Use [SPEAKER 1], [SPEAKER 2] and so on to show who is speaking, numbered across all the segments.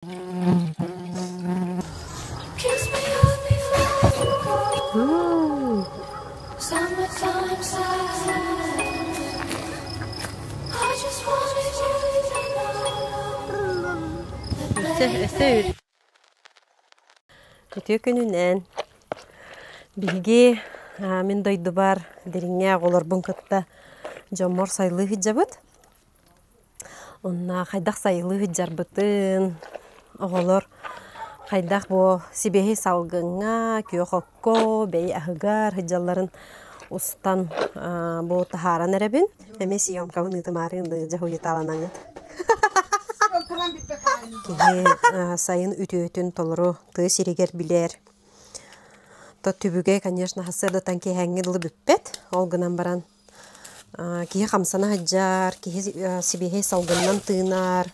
[SPEAKER 1] Kötü gününden bilgi min daydı var deringe olar bunkatta jamor saylı hicabıt. Onna kaydak saylı hicarbıtın oğulur kaydak bu sibehi salgınga kiyokokko bey ahgar hijalların ustan bu taharan erebin emesi yom kavun itimarin jahu yitalanangat. Kihe sayın ütütün toluru tı siriger biler. Ta tübüge конечно hasırda tanki hengidli büppet olgunan baran. Kihe kamsana hajar, kihe sibehe salgından tığınar.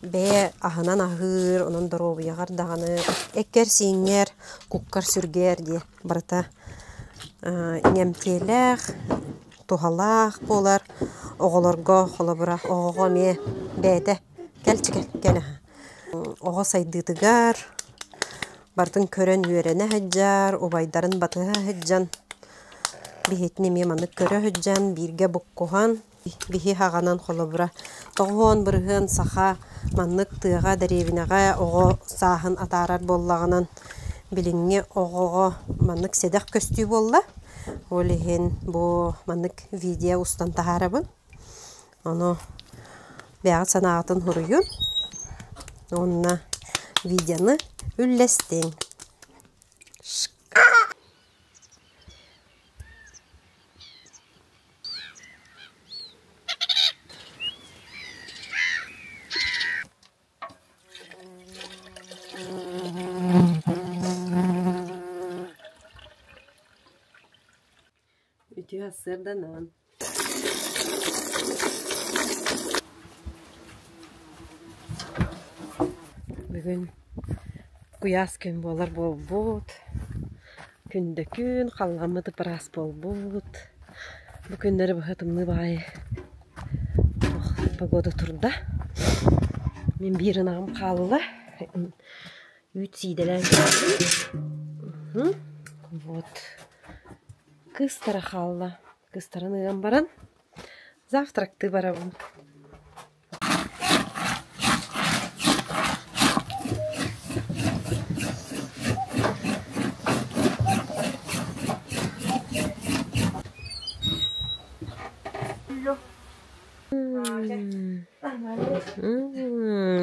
[SPEAKER 1] Be ahınan ahır, onun dorobu yağar dağını. Ekker singer, kukkar sürger diye barata. İngemteler, tuhalak bolar. Oğularga, olabıra, oğuğa me beyde. Gel çıkar, gel. Oğa saydıdıgar. Bartın kören yörene haccar, obaydarın batıha haccan. Bihetini memanık köre haccan, birge bukkuhan. Bihi hağanan olabıra. Toğuğun bırığın sağa, manlık tığağa derevinağa, oğu sahın atarar bollağınan. Bilinge oğuğa manlık sedek köstüğü bolla. Olihin bu manlık video ustan taharabın. Onu beğen sanatın huruyun. Onunla videonu üllestin. Ütü hasırdanan. Bugün kuyas gün bolar bol but. Günde gün kalgamıdı biraz bol but. Bu günleri bahatımlı bay. Pagoda turda. Men bir anam kalılı. Üç sideler geldi. Вот. Kıstara kaldı. Kıstaranın baran. Завтраktı barabım.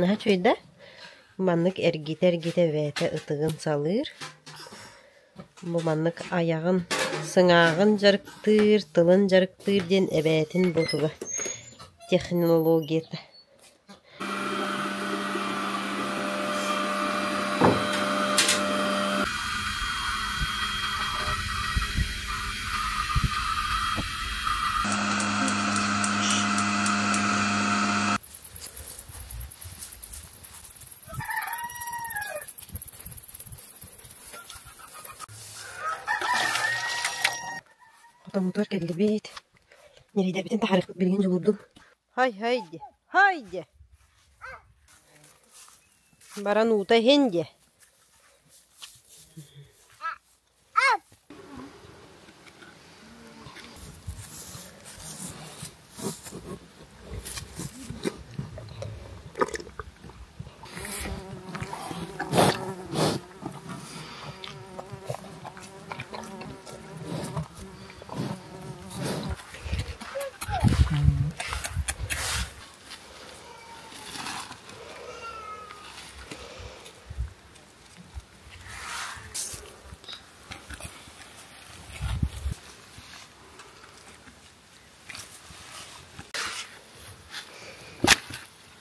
[SPEAKER 1] Ha şöyle manlık ergite vete ıtığın salır. Bu manlık ayağın sınağın jarıktır, tılın jarıktır den ebetin botuga teknologiyata. Motor geldi bit. Nerede bitin tarih birinci vurdum. Haydi. Baran uta hende.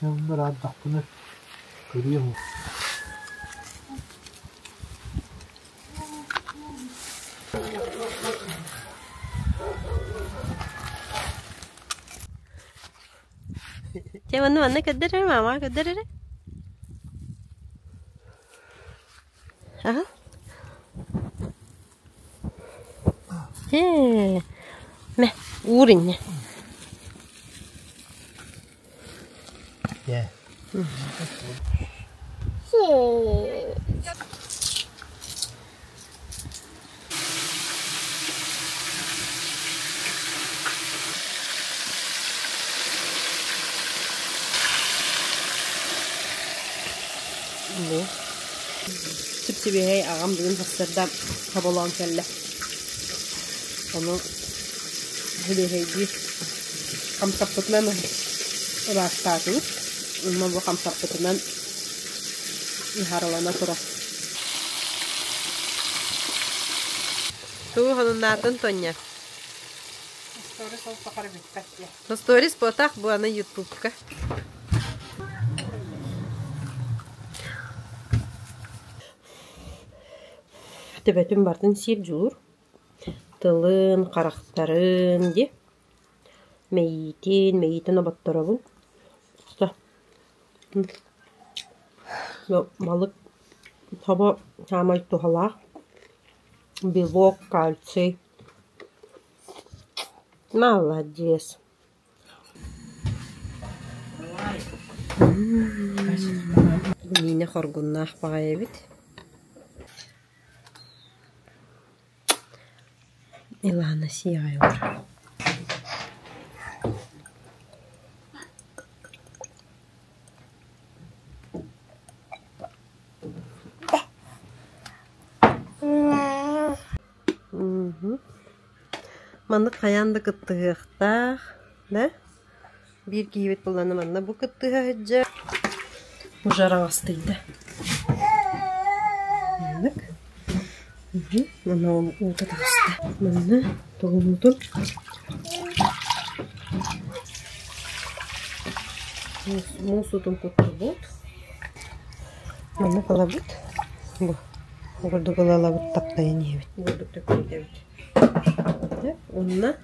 [SPEAKER 2] Onlar adaptını görüyor mu?
[SPEAKER 1] Cuma mana kedere mama kedere? Aha. Me urin.
[SPEAKER 2] Yeah.
[SPEAKER 1] Bu. Sipsibihey ağam bugün hasırda kabolan kelle. Onu hülehey bir kamsapıtmen uğraştağınız. Ama bu kamsapıtmen iharalana tura. Tuğ hanımlardan Tonya.
[SPEAKER 2] Stories olsa karı bitmek ya.
[SPEAKER 1] No stories potak bu ana YouTube'ka. Tebetüm bardan sir julur. Tılın, karakterin di. Meyitin abattara bu. İşte. Balık taba hamay tuhala. Белок, кальций. Молодец. Yine horgunlar bağır bit. Ilana siyahıyor. Mandık kayandı kıttığıqtağ. Da? Bir giyvet bulanımanda bu kıttığıqca. Bu jarang astıydı. Mandık. Mana uta tastı. Mana toğumudun. Musudun kuttu bud. Mana kalabut. Bu. Gurduk alalabut taptayın evet. Gurduk da koydu evet. Onunla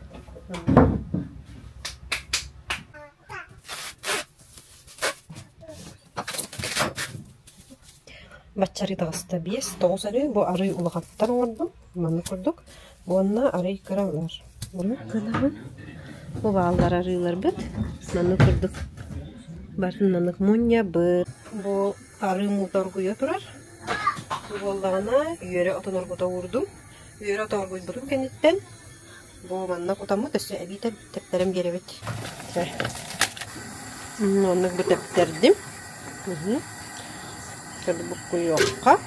[SPEAKER 1] Баччары тағыста бес, тоғыз әрі, бұл арый ұлғаттар оңырдым. Маны күрдік. Бұнна арый кыравлар. Бұны қадағын. Бұл бағалар арыйлар бұд. Маны күрдік. Бартын манық мұнья бұд. Бұл арый мұлдар құя тұрар. Бұлдағына үйері отын орғыда ұрдым. Үйері отын орғыда бұдым кәнеттен. Бұл манна құтамы төсі әбейті тәптерім беребет. Оны бұл тәптердім. Şöyle bu kuyuqa.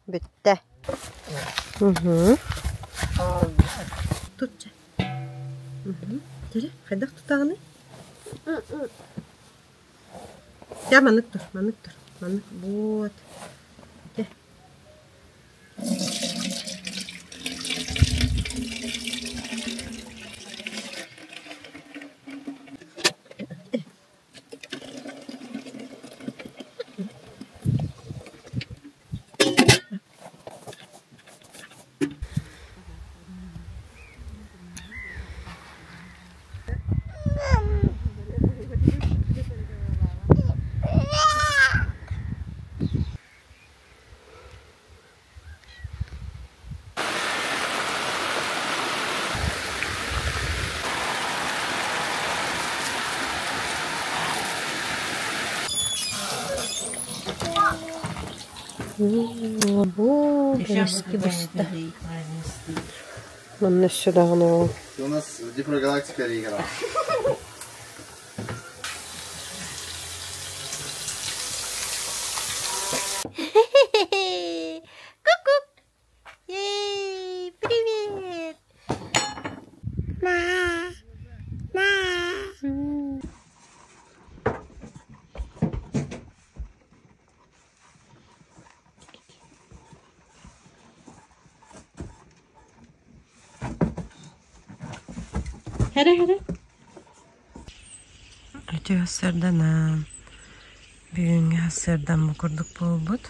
[SPEAKER 1] Bitti. Tut. Gel, haydak tutağını. Ya manık dur. Manık bot. Gel. Ого, близкий баста. Он нас сюда гнал.
[SPEAKER 3] У нас Днепрогалактика игра.
[SPEAKER 1] Ку-ку. Ей, привет. На. Hele. Öte hasırdan ha. Büyüğün hasırdan mı kurduk bulbut?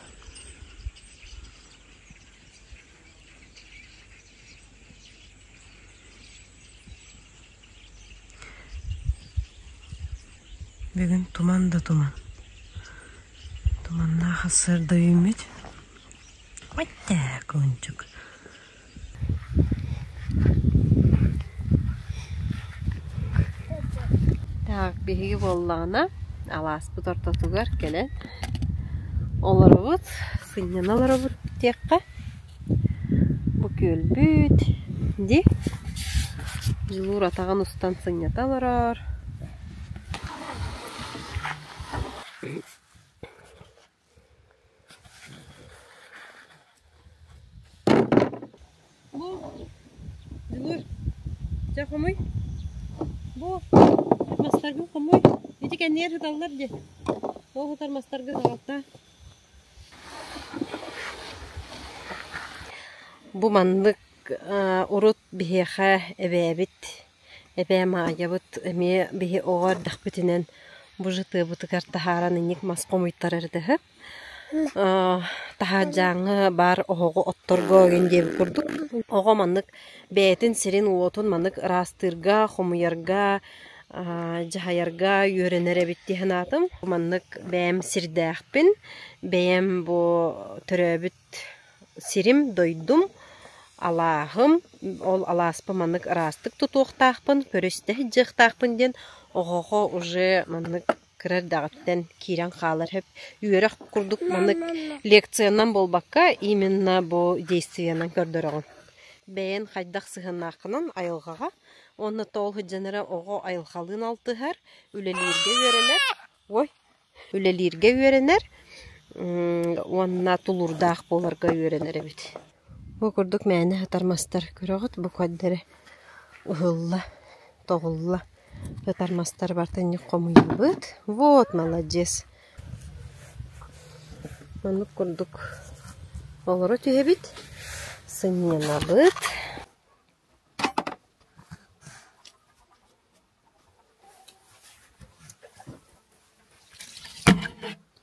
[SPEAKER 1] Bugün tuman da tuman. Tumanla hasırda ümit. Hatta koncuk. Tak bihi bollana. Alas bu tortatugar gelen. Olarabut. Sınyan olarabut tekka. Bu kölbüt. Di. Жылур атаған ұстан сыңнята оларар. Бұл, жылур, жа қомой. Бұл, мастарғы қомой. Етек әнер ғыталар де. Ол ғытар мастарғы ғалта. Бұл мандық урут бихеха эбэбит эбэма аябыт эме бихи оғар дахбитинен бужыты бутыгар тахаран инник маскомуйттар эрдеһи тахаджаңы бар оғого отторго гендеп курдук оға маннык бээтин сирин уотун маннык растырга хомуярга жахаярга үйренер эбиттиһин атым маннык бэм сирдээхпин бэм бу төрөбүт сирим дойдум Алахым, ол аласпы маннык растык тутуқтақпын, көрісті жықтақпын ден, оғоға уже маннык кірер дағыттен кирен қалар хеп. Үйерек күрдік маннык лекциянан болбаққа именно бұл действиянан көрдіріғын. Бәйін қайдақ сығынақынан айылғаға, оны толғы жаныра оғы айылғалын алтығар, үлелерге үйеренер, онына тулурдақ боларға үйеренер әбет. Бу курдук мәне хатармастар көрөгөт бу каддере ухулла тоғулла хатармастар бартын комуйбыт. Вот молодец. Маны курдук олоро түйебит. Сыннена быт.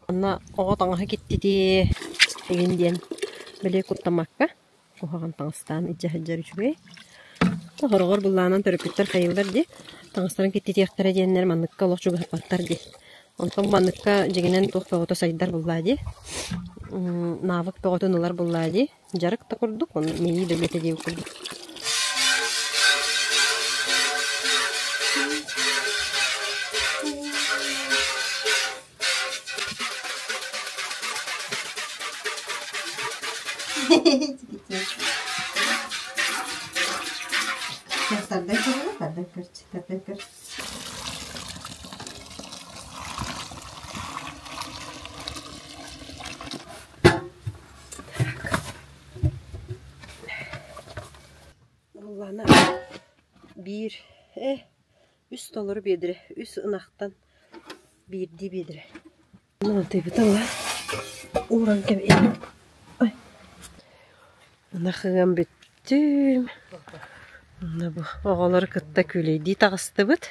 [SPEAKER 1] Ана ого таңа кетти ди дегенден биле куттамакка. Оған таңыстан итжахаджар үшүгей. Тағырғыр бұлланан төрөпіттер қайылдар де. Таңыстарын кетті тияқтары дейінлер манныққа олық жүгі хапаттар де. Онтан манныққа жегенен тоқ пағыты сайдар бұлла де. Навық пағыты нылар бұлла де. Жарық та құрдық, оны мейі дөбеті деу құрдық. Tardan kır. Allah'ına bir üst olur bedire, üst ınaktan bir di bedire. Ne oldu bu tala? Uğran gibi. Ay. Anakığım bittim. Bu oğaları kıtta küleydi tağıstı bıt.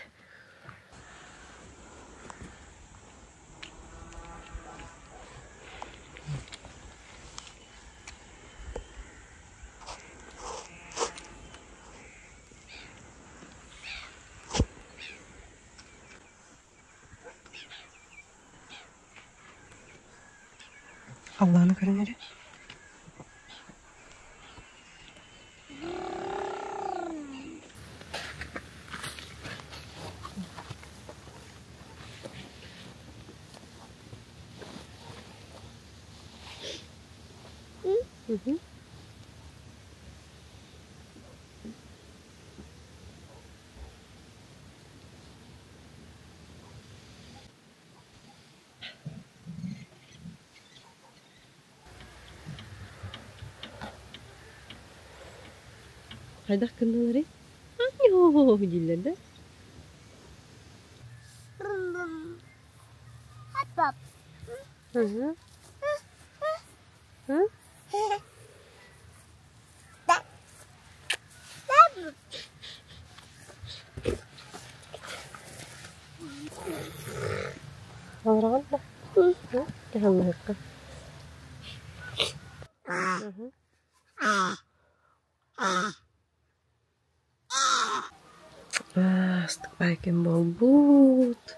[SPEAKER 1] Allah'ını görünür. Hı. Haydak kınaları. Anyo dillerde.
[SPEAKER 4] Hop.
[SPEAKER 1] Hı. Hı? Sorağın da. Yanlarına. Astık belki bol but.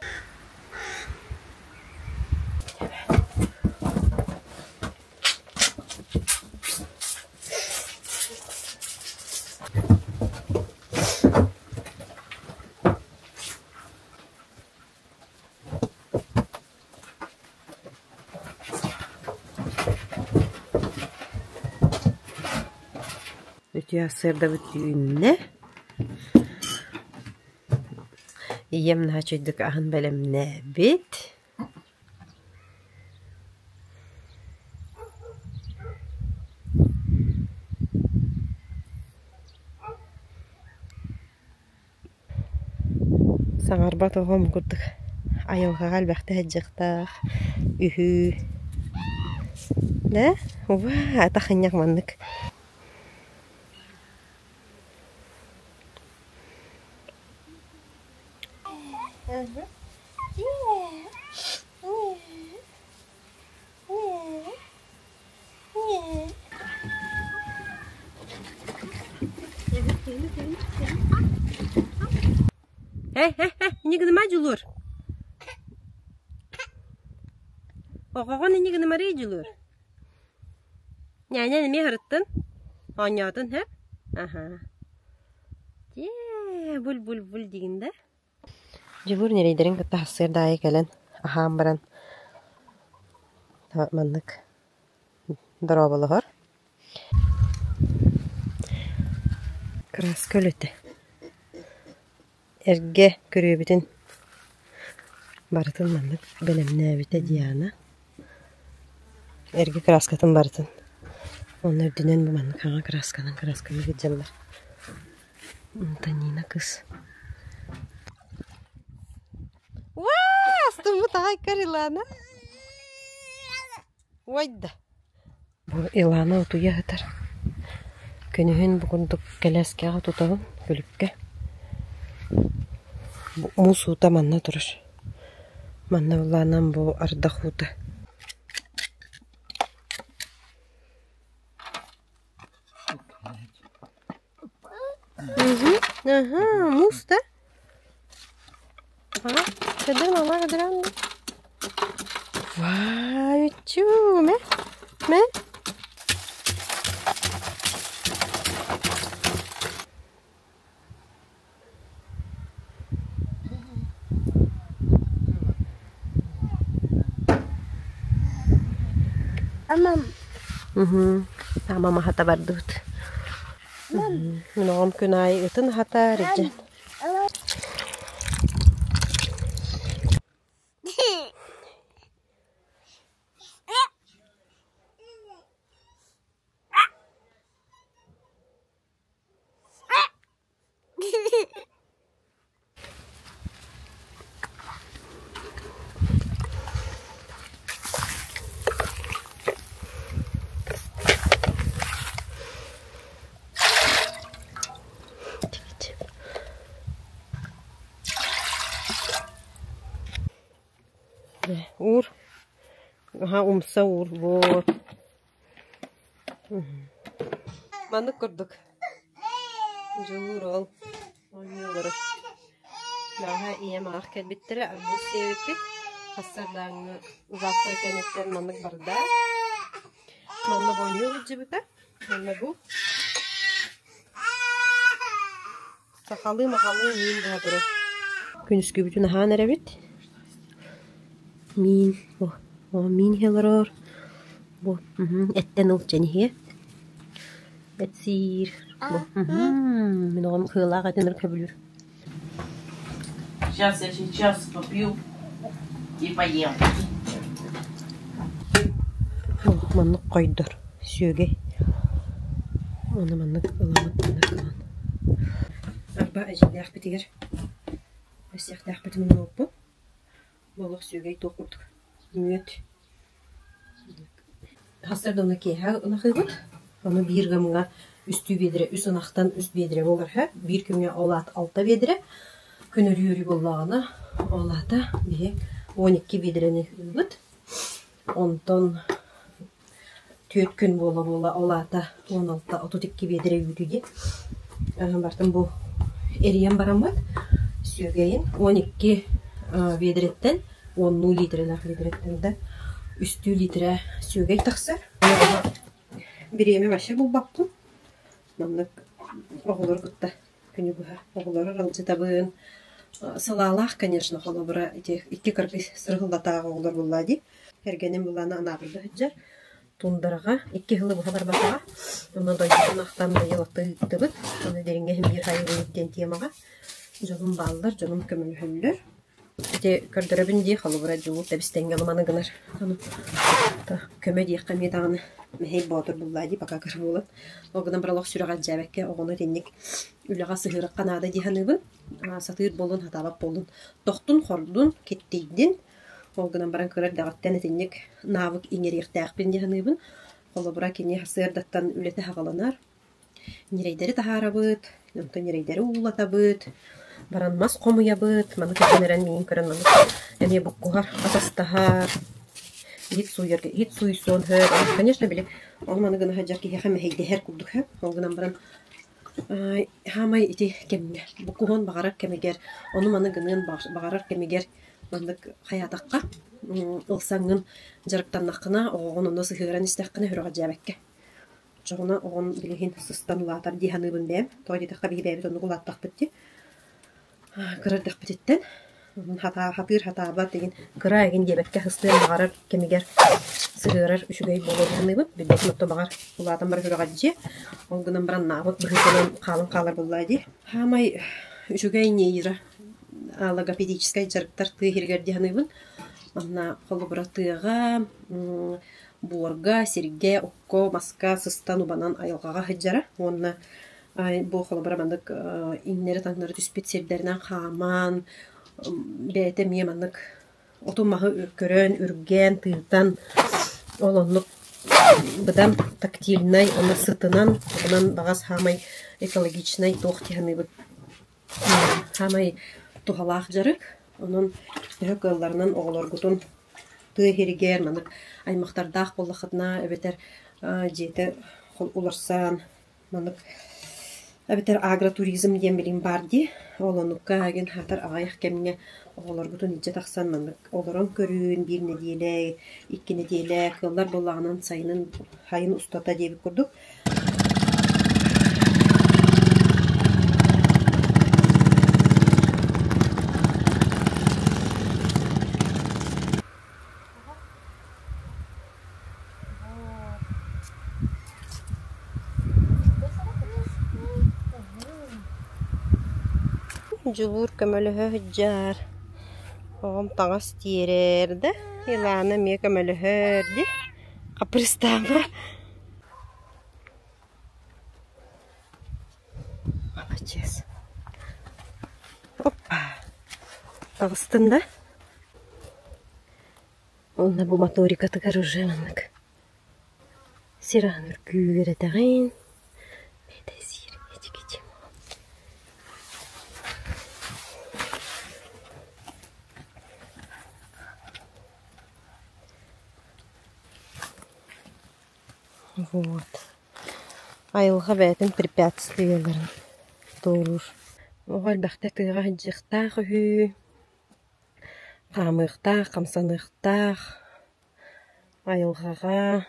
[SPEAKER 1] Ütüya sırda bütüğünne. Yem naha çöydük ahın belem ne bit. Sağarba toğum kurduk. Ayağıға qalbaqta həcciqtaq. Ühü. Ne? Vaa, taxınyak mandık. Hey, ini gede maju lur. Oğoğun ini gede mari julur. Nyanyi mi hırıttın? Oynadın hep? Aha. Bul diginde. Jubur nereydirin kıta hasır dahi gelen. Aham baran. Manlık. Darabalı hor. Kras kölöte. Erge körüyor bütün. Baratın manlık. Benim nebite diyana. Erge kraskatın baratın. Onlar dünen bu manlık. Hağa kraskanı gideceğimler. Tanina kız. Vaa! Astım bu tahaykar ilana. Vayda. Bu ilana otuya hatar. Könühün bugündük keleske tutalım. Gülükke. Bu musuta manna durur. Manna ulanan bu arda huta. Aha, mus da. Ha, kadar mama kadar anda. Vay, lucu, me. Amam. Mama hata bardut. Minum kunai itu hata rijan. Uğur. Aha umsa uğur. Vur. Mandık kurduk. Cumhur ol. Oynuyorlar. Daha iyi market bittire. Bu sevip hasırdan uzakta kenetler mandık barda. Mandık oynuyorlar cibite. Mandık bu. Sakalı makalı yiyin daha durur. Günüskü bütün aha nere bit? Min, min helaror. Bu, etten olacağını he. Et sir. Bu, min oğlum hılağa kadınır kabulür.
[SPEAKER 4] Сейчас я попью и поем.
[SPEAKER 1] Manlık koydur. Söge. Onu manlık ılamak kalan. Arba acılayak bitiger. Asyaklayak bitimin oldu. Balık sögeyi dokurduk. Evet. Hasırda onu keyha ona kıygut. Onu bir gamına üstü bedire, üst anaktan üst bedire olur ha. Bir kümye olat alta bedire. Könür yürü bollağına olata bir 12 бидрени үбіт. Онтон төт күн бола олата 16-32 бидре үтіге. Бартын бұл эриен барамат. Сүйгейін 12 бидреттен 10 литрелер бидреттен де үсті литре сүйгей тақсар. Биреме башы бұл баппын. Мамнық оғылыр күтті күні бұға. Оғылары ралжы табын. Салалақ, конечно, холобыра 2-40 сырғылдатағы оғылыр бұллади. Әргенен бұланы анағырды хүджар. Тундарға 2 ғылы бұға барбатаға. Оны дойдың ақтамды елақты үтті бұд. Оны дерінге бір хайыр өттен темаға. Жолым балдар, жолым көмілі хүллер. Көрдірібін де холобыра жолу тәбістенген оманы ғынар. Көмі дейік қамедағыны. Мәхей батыр бұллади, бақа кір болын. Оғынан біралақ сүріға жәбәкке, оғыны теннік үліға сығырық қанады дейханыбын. Сатыр болын, хатабап болын. Тоқтын, хордун, кеттейдін. Оғынан баран көрер дағаттан теннік навык иңеректәқпен дейханыбын. Қолы бұра кене сырдаттан үлеті хағаланар. Нерейдері тахарабыт, нерейдері улатабыт. Баран мас қомыябыт. Маны көтенерен мейін көрін маны. Әме бұққығар, асастахар. Гит суйсон хөр. Конечно, биле. Ол маны гына хаджарки хәм хәйдәһәр курдук хәм. Ол гына баран хамай ити кемме. Букугон багарар кемегер. Оны маны гынын багарар кемегер. Мандык хаятакка. Илсаңын жарыктан нақына, оғын оны сыһыран истәққына хөргә җәбәккә. Жогына оғын билеһин сыстанлатар диханыбын бәм. Тойды таққа биге бәбит оны гулаттак битти. Кырдык битеттен. Хатыр хатабат деген кыра еген дебекке хыстын багарар кемегер сыгырар үшүгөй болоруныбыт билбек нотто багар улаатан бар көрөгө же оңгунан баран набыт быгытынан калын калар буллайды хамай үшүгөй нейра логопедическая жарыктар тыгергер диханыбын анна холу братыга буорга серге окко маска сыстан убанан айылгага хыджара онна бу холу барамандык иннери таңнары түспет сердеринен хаман бәйті меманлық отумағы көрін, үрген, тыйтан олонлық бұдам тактильнай, оны сытынан, онан бағас хамай экологичнай тоқтияны бұд. Хамай тухалақ жарық, оның өк ылларынан оғылар күтін тыйхерігер, манық аймақтардақ болақытына өбетер жеті ұларсан, манық Әбетер агротуризм дем билим барди. Олонукка аген хатар ағайық кеміне оғылар бұтын итже тақсан мандық. Оларын көрін, бір неделі, 2 неделі, қылдар болағынан сайынын хайын ұстата дебі көрдік. Жуғыр көмөлігі жар. Оғым таңас тиерерді. Иланы ме көмөлігі өрді. Қапырыстама. Молодец. Опа. Тағыстында. Онда бұл моторика тығар уже манық. Сиран үркүйгері тағын. Вот. Айылға бәтін препятствияларын толур. Оғал бәқті тыға жықтақ үхі, қамықтақ, қамсанықтақ, айылғаға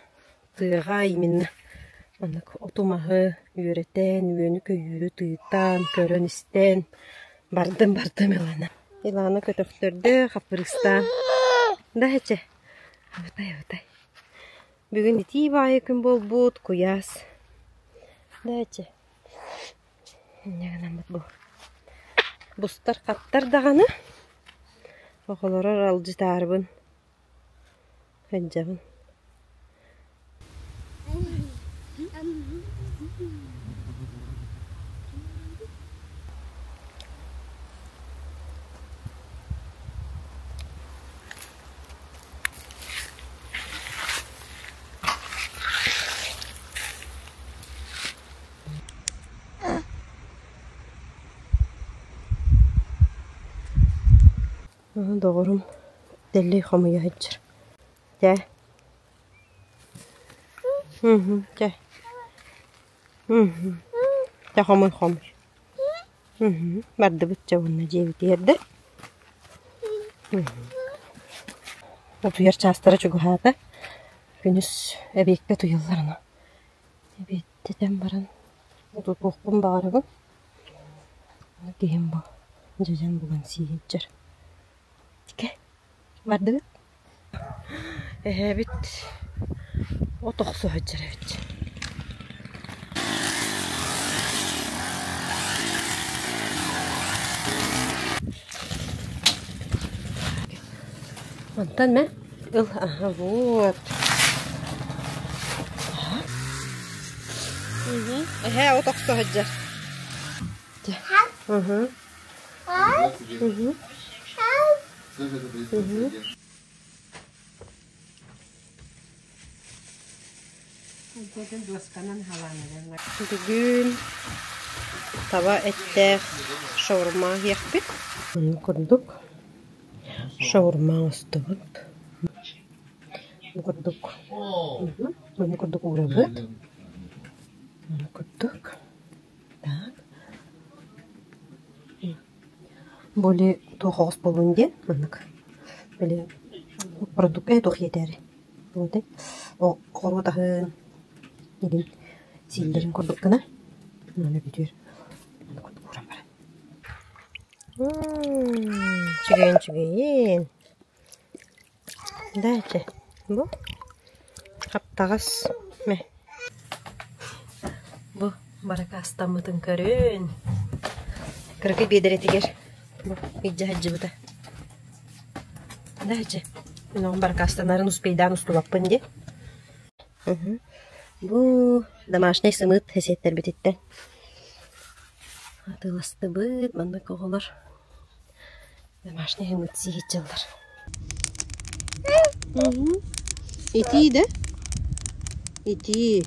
[SPEAKER 1] тыға именно отумағы үйретен, үйені көйірі тыйтан, көрін істен, бардым елана. Иланы көтіқтірді, қапырыста. Да, әче? Өтай. Бүгін ити бай күн бол бұд, куяс. Дәйте. Негінен бұд бұл. Бұстар қаттар дағаны. Оғыларар алжытарыбын. Әджабын. Doğrum Telli xamuya hıcır. Gel. Gel. Gel xamuy. Bardı bütçe bununla cevit yerde. Bu tuyar çastara çoğu hada. Günüz ebekte tuyullarına. Ebekte'den baran. Tutuqum bağırım. Geyim bu. Cacan bugün sihicir. Dike. Bardı büt. Bit. O toqsu hıcır evet. Mantan mı? Aha, вот. O toqsu hıcır. Bugün tava ettik, şavurma yaptık. Bunu kurduk. Şavurma ısıtıp. Bunu kurduk. Bunu kurduk uğrabıt. Bunu kurduk. Tak. Böyle toğuz bolunca anlık. Böyle produk edoq yeter. Böyle o koru dahın. Gidin sildirin kurduk gına. Böyle bitiyor. Bunu kurduk uğrabıt. Çügeyin. Dayıcı. Bu. Kaptağız. Bu. Baraka astamıtın karın. Kırıkı bedere tiger. Bu. İcca hacı bu da. Dayıcı. Bunu baraka astanların uspeydan ustu bakpın diye. Bu. Damaşnay sımıt hesetler bititten. Atılastı bıt. Banda koğular. Damaşnay hımıt sihicildir. Eti de. Eti.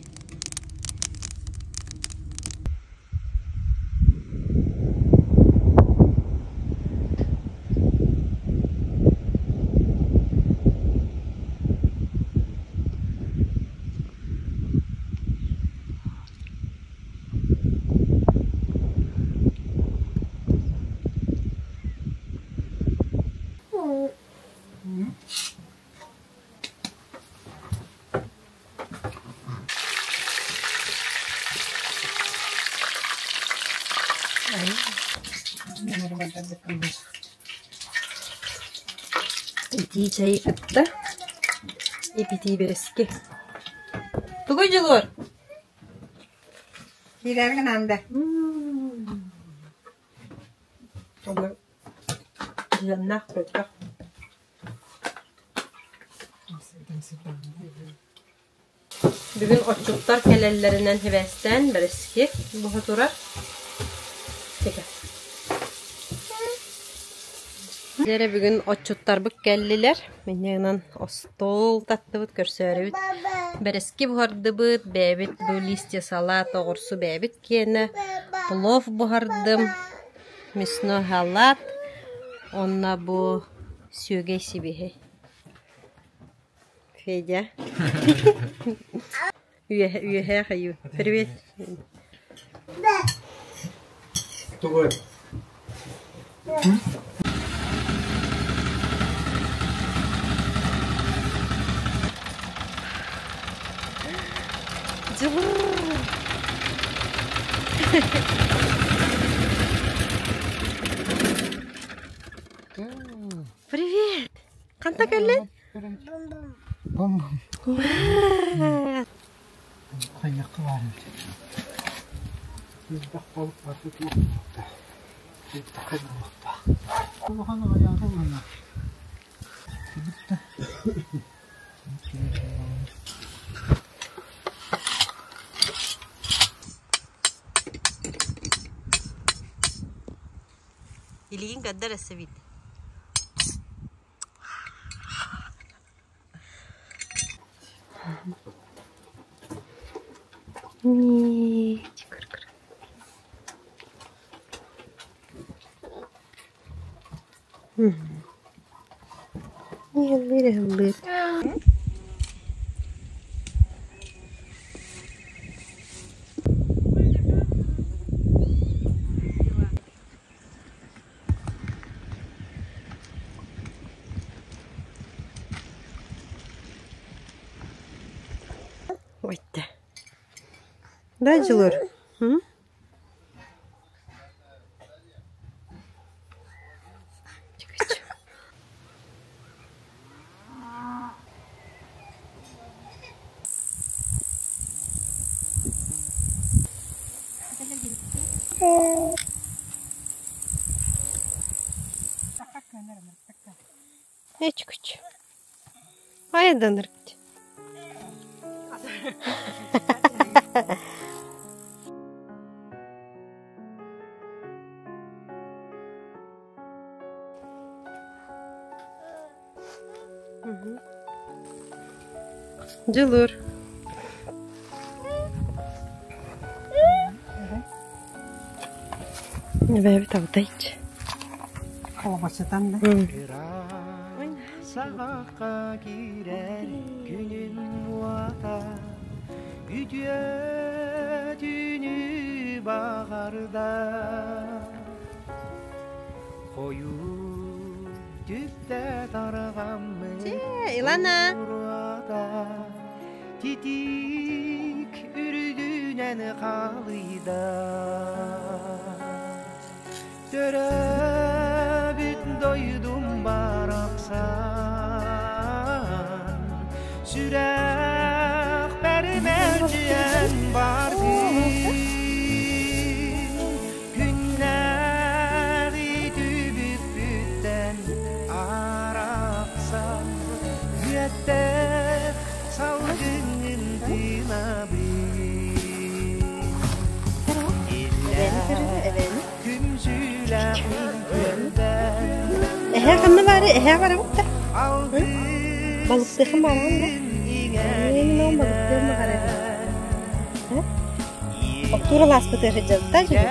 [SPEAKER 1] Eti çayı kıttı. Epiti bereski. Tuguculur.
[SPEAKER 2] Gidergen anda.
[SPEAKER 1] Onu yanına koyduk. Bugün otçuklar kelellerinden hevesten bereski. Bu haturar. Çeker. Bizlere bugün otçutlar bık geldiler. Ben yanından o stol tatlı bıt görsörü. Bereski buhardı bıt. Bebit bu listya salat oğursu bebit kene. Plov buhardım. Misno halat. Onna bu söge sibihi. Fedya. Üye hayyu. Привет.
[SPEAKER 3] Tuğur.
[SPEAKER 1] Привет. Kantak ellen?
[SPEAKER 2] Bum. Kayakı var. Bir de balık var. Bir de balık var. Balıkın ayağı var. Bitti.
[SPEAKER 1] İliğin kadar esevit. Çıkır kır. Да, жылыр. Küç. Aydan ırkçı. Жылыр. Böyle tavda hiç.
[SPEAKER 2] Kalabaşıdan da.
[SPEAKER 5] Sağakka girer günün vata Üdye dünü bağırda Koyu düpte darğamı
[SPEAKER 1] İlana.
[SPEAKER 5] Titik ürdünen kalıyda Döröbüt doydum baraksan Sürek bermerciyen bardi Günleri dübüt bütten araksan Müette salgının dinabi Kümsüler
[SPEAKER 1] Ehe kanı var, ehe var ama da. Balıktığım var ama. Benim o balıktığım var. Otura laspıtı yapacağız da şimdi.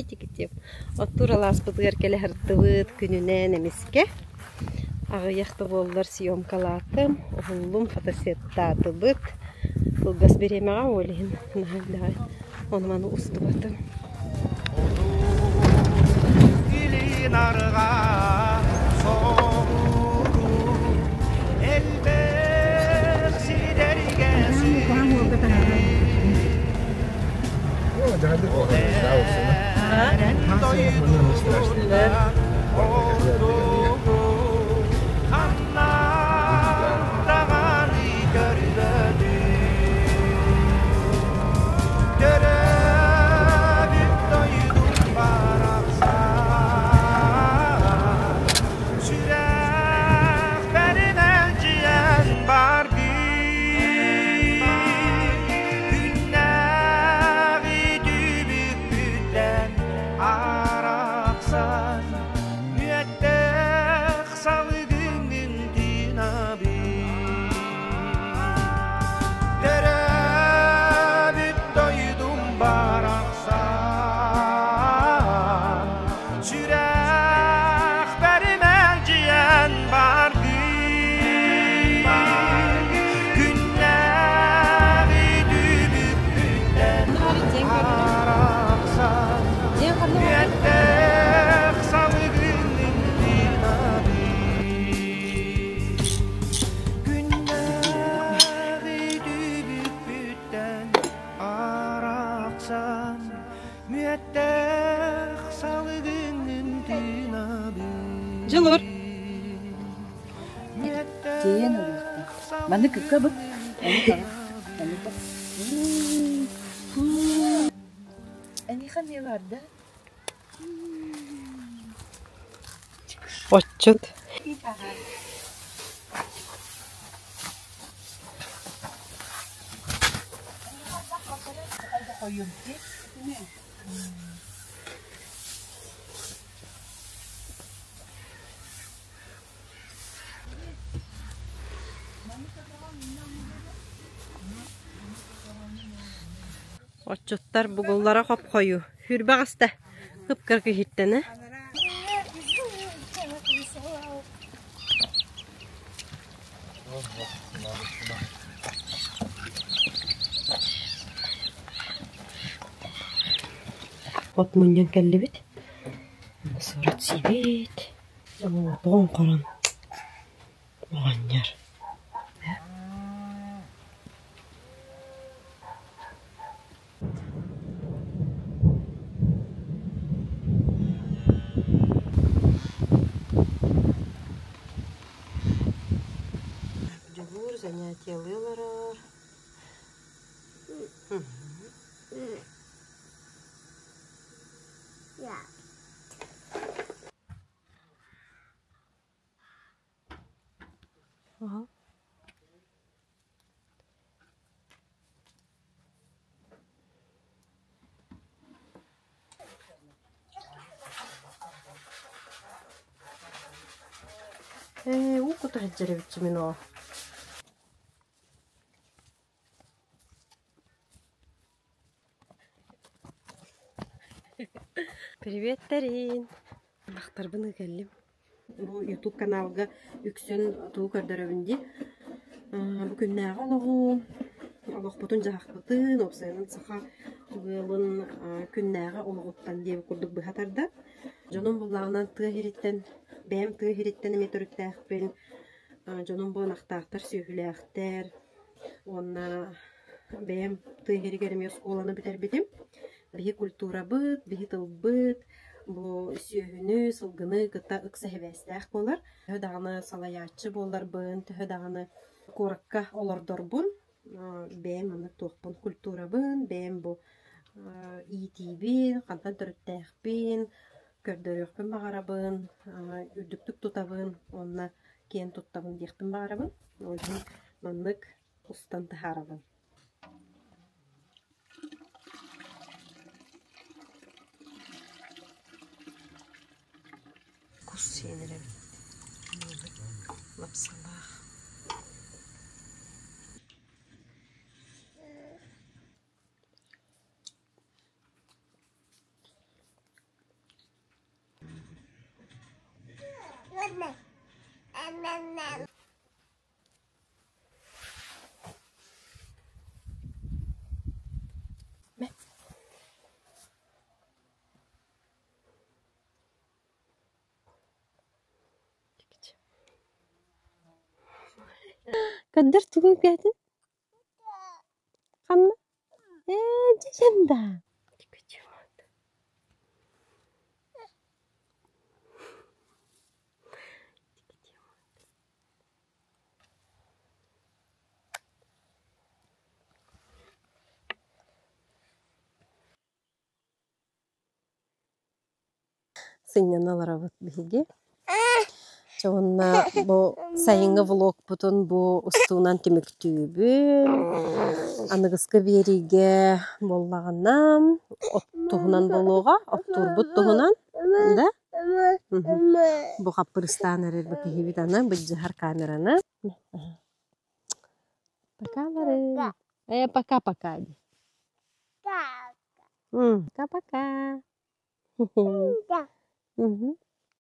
[SPEAKER 1] Tikitip. Otura laspıtı erkele hırdıvıt gününe nemiske. Ağıyaқты боллар съемкалатым, оғылым фотосеттатыбыт. Кылгас беремеға олейін. Оны маны ұстыбатым.
[SPEAKER 5] Dilin arga soğuru elbet siderge
[SPEAKER 1] Жылыр.
[SPEAKER 4] Дейін өлікті. Маны күкке бұд. Әне қандай барды?
[SPEAKER 1] Отчет. Отчоттар бугуллара хоп хою. Хүрбағаста кыпкыргы хиттені. От мұньян кәлі бет. Сұрат сейбет. Бұғын қоран. Оғаньяр. Жабур занятиялылар. Ага. Укута хаджаревич мино. Привет, Тарин. Бахтар быны келлим. Бу YouTube каналга үксүн туу көрдөрөбүнди. Бу күннәгә олоғу. Олоқ бутун жахпытын, опсайнын саха гылын күннәгә олоғуттан деп курдук быхатарда. Жонун буллагынан тыгырыттан, бәм тыгырыттан метөрүктәхпен. Жонун бу нактактар сөйүләхтер. Онна бәм тыгырыгерме школаны битербитим. Бихи культура быт, бихи тыл быт. Бу сүйүнү, сылгыны, кыта ыкса хевестәх болар. Төһөдағаны салаячы болар бын, төһөдағаны коракка олордор бун. Бәм аны тоқпын культура бын, бәм бу итибин, қантан түріттәх бин, көрдөрөкпін бағара бын, үрдіктік тұтабын, онна кен тұттабын дектін бағара бын. Олжын мандық ұстан тахара бын. Сенерем. Лапсалах. Kadar tuh kelihatan, kan? Janda. Сыньяналар вот биги. Чонна бу сайынга влог бутун бу устунан темектүүбүн. Аныгыска бериге боллаганам, оттугунан болууга, оттурбут тугунан, да? Бу капырыстан эрер бекебит ана, быжыхар камераны. Пока-лары. Пока-пока. Пока-пока.